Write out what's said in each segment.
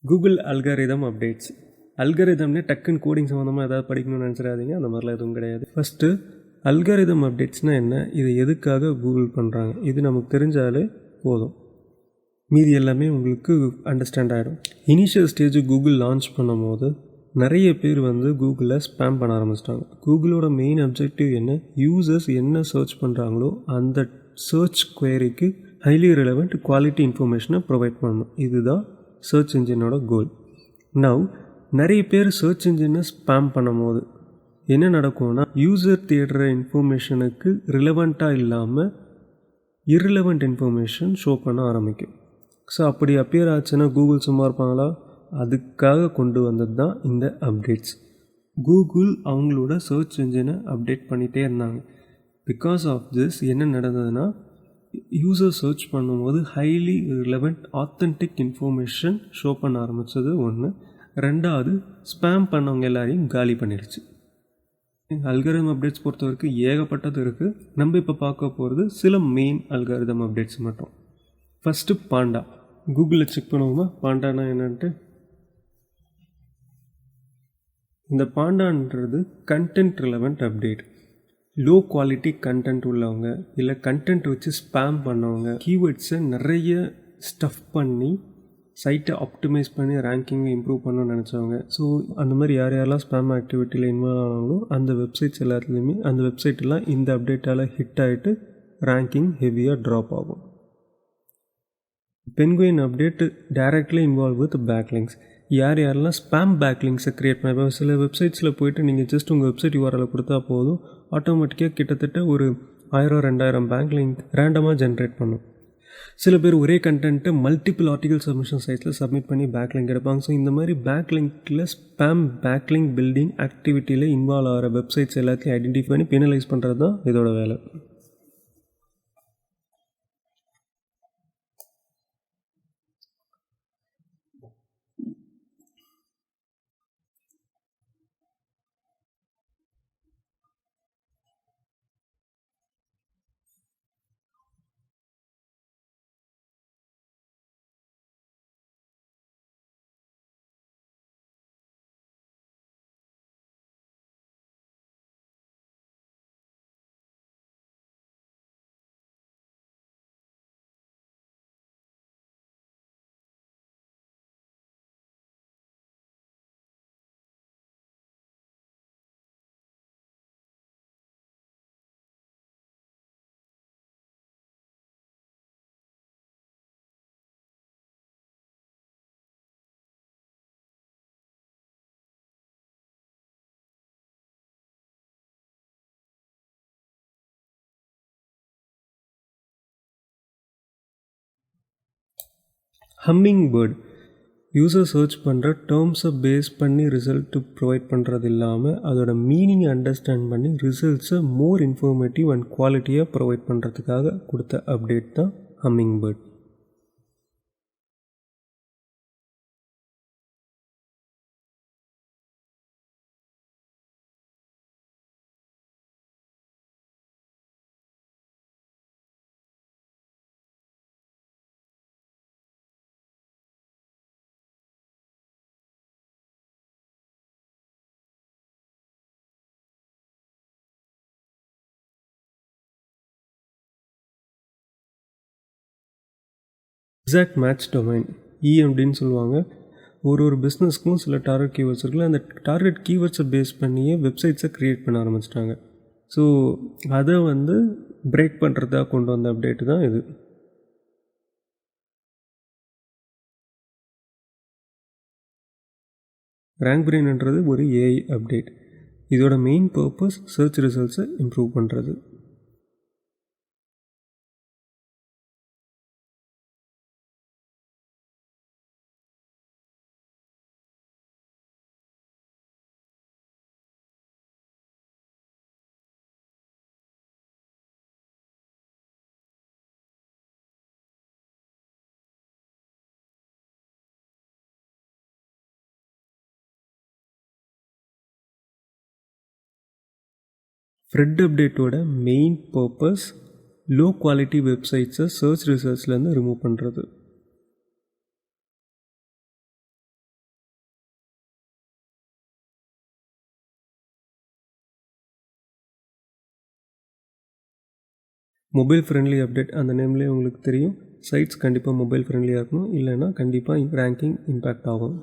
Google algorithm updates. அல்காரிதம்னே டக்குன்னு coding சம்மந்தமாக ஏதாவது படிக்கணும்னு நினச்சிடாதீங்க, அந்த மாதிரிலாம் எதுவும் கிடையாது. ஃபஸ்ட்டு அல்காரிதம் அப்டேட்ஸ்னால் என்ன, இதை எதுக்காக கூகுள் பண்ணுறாங்க, இது நமக்கு தெரிஞ்சாலே போதும், மீதி எல்லாமே உங்களுக்கு அண்டர்ஸ்டாண்ட் ஆகிடும். இனிஷியல் ஸ்டேஜ் கூகுள் லான்ச் பண்ணும் போது நிறைய பேர் கூகுளில் ஸ்பேம் பண்ண ஆரம்பிச்சிட்டாங்க. கூகுளோட மெயின் அப்ஜெக்டிவ் என்ன, யூசர்ஸ் என்ன சர்ச் பண்ணுறாங்களோ அந்த சர்ச் குவரிக்கு ஹைலி ரெலவெண்ட் குவாலிட்டி இன்ஃபர்மேஷனை ப்ரொவைட் பண்ணணும். இதுதான் சர்ச் இன்ஜினோட கோல். நவ் நிறைய பேர் சர்ச் இன்ஜினை ஸ்பேம் பண்ணும் போது என்ன நடக்கும்னா, யூசர் தேடுற இன்ஃபர்மேஷனுக்கு ரிலவெண்ட்டாக இல்லாமல் இர்ரிலவெண்ட் இன்ஃபர்மேஷன் ஷோ பண்ண ஆரம்பிக்கும். ஸோ அப்படி அப்பியர் ஆச்சுன்னா கூகுள் சும்மா இருப்பாங்களா? அதுக்காக கொண்டு வந்தது தான் இந்த அப்டேட்ஸ். கூகுள் அவங்களோட சர்ச் இன்ஜினை அப்டேட் பண்ணிகிட்டே இருந்தாங்க. பிகாஸ் ஆஃப் திஸ் என்ன நடந்ததுன்னா, யூசர் சர்ச் பண்ணும்போது highly relevant authentic information show பண்ண ஆரம்பித்தது ஒன்று. ரெண்டாவது, ஸ்பேம் பண்ணவங்க எல்லாரையும் காலி பண்ணிடுச்சு. அல்காரிதம் அப்டேட்ஸ் பொறுத்த வரைக்கும் ஏகப்பட்டது இருக்குது. நம்ம இப்போ பார்க்க போகிறது சில மெயின் அல்காரிதம் அப்டேட்ஸ் மட்டும். First Panda. கூகுளில் செக் பண்ணுவோமா பாண்டானா என்னன்ட்டு. இந்த பாண்டான்றது content relevant update. Low quality content உள்ளவங்க, இல்லை கண்டென்ட் வச்சு ஸ்பேம் பண்ணவங்க, கீவேர்ட்ஸை நிறைய ஸ்டஃப் பண்ணி சைட்டை ஆப்டிமைஸ் பண்ணி ரேங்கிங்கை இம்ப்ரூவ் பண்ணணும்னு நினச்சவங்க. ஸோ அந்த மாதிரி யாரெல்லாம் ஸ்பேம் ஆக்டிவிட்டியில் இன்வால்வ் ஆனாங்களோ அந்த வெப்சைட்ஸ் எல்லாத்துலேயுமே அந்த வெப்சைட்டெல்லாம் இந்த அப்டேட்டால் ஹிட் ஆகிட்டு ரேங்கிங் ஹெவியாக ட்ராப் ஆகும். Penguin update directly involve with பேக்லிங்ஸ். யாரெல்லாம் ஸ்பேம் பேக்லிங்ஸை க்ரியேட் பண்ண, சில வெப்சைட்ஸில் போய்ட்டு நீங்கள் ஜஸ்ட் உங்கள் வெப்சைட் URL கொடுத்தா போதும், ஆட்டோமேட்டிக்காக கிட்டத்தட்ட ஒரு 1000-2000 பேக்லிங்க் ரேண்டமாக ஜென்ரேட் பண்ணும். சில பேர் ஒரே கண்டென்ட்டை மல்டிபிள் ஆர்டிகல் சப்மிஷன் சைட்ஸில் சப்மிட் பண்ணி பேக்லிங்க் எடுப்பாங்க. ஸோ இந்த மாதிரி பேக்லிங்கில் ஸ்பேம் பேக்லிங்க் பில்டிங் ஆக்டிவிட்டியில் இன்வால்வ் ஆகிற வெப்சைட்ஸ் எல்லாத்தையும் ஐடென்டிஃபை பண்ணி பெனலைஸ் பண்ணுறது தான் இதோட வேலை. ஹம்மிங் பேர்ட் யூசர் சர்ச் பண்ணுற டேர்ம்ஸை பேஸ் பண்ணி ரிசல்ட்டு ப்ரொவைட் பண்ணுறது இல்லாமல் அதோட மீனிங்கை அண்டர்ஸ்டாண்ட் பண்ணி ரிசல்ட்ஸை மோர் இன்ஃபர்மேட்டிவ் அண்ட் குவாலிட்டியாக ப்ரொவைட் பண்ணுறதுக்காக கொடுத்த அப்டேட் தான் humming bird. Exact match domain, EMDன்னு சொல்லுவாங்க. ஒரு பிஸ்னஸ்க்கும் சில டார்கெட் கீவேர்ட்ஸ் இருக்குல்ல, அந்த டார்கெட் கீவேர்ட்ஸை பேஸ் பண்ணியே வெப்சைட்ஸை க்ரியேட் பண்ண ஆரம்பிச்சிட்டாங்க. ஸோ அதை பிரேக் பண்ணுறதா கொண்டு வந்த அப்டேட் தான் இது. ரேங்க் பிரெயின்ன்றது ஒரு AI அப்டேட். இதோட மெயின் பர்பஸ் சர்ச் ரிசல்ட்ஸை இம்ப்ரூவ் பண்ணுறது. ஃப்ரெட் அப்டேட்டோட மெயின் பர்பஸ் லோ குவாலிட்டி வெப்சைட்ஸை சர்ச் ரிசல்ட்ஸ்லேருந்து ரிமூவ் பண்ணுறது. மொபைல் ஃப்ரெண்ட்லி அப்டேட் அந்த நேம்லேயே உங்களுக்கு தெரியும். சைட்ஸ் கண்டிப்பாக மொபைல் ஃப்ரெண்ட்லியாக இருக்கணும், இல்லைன்னா கண்டிப்பாக ரேங்கிங் இம்பேக்ட் ஆகும்.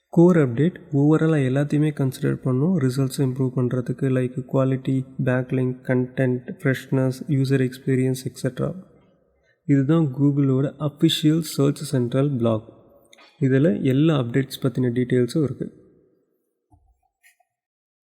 கோர் அப்டேட் ஓவராலாக எல்லாத்தையுமே கன்சிடர் பண்ணும் ரிசல்ட்ஸ் இம்ப்ரூவ் பண்ணுறதுக்கு, like quality, backlink, content, freshness, user experience etcetera. இதுதான் கூகுளோட அஃபிஷியல் சர்ச் சென்ட்ரல் பிளாக். இதில் எல்லா அப்டேட்ஸ் பற்றின டீட்டெயில்ஸும் இருக்குது.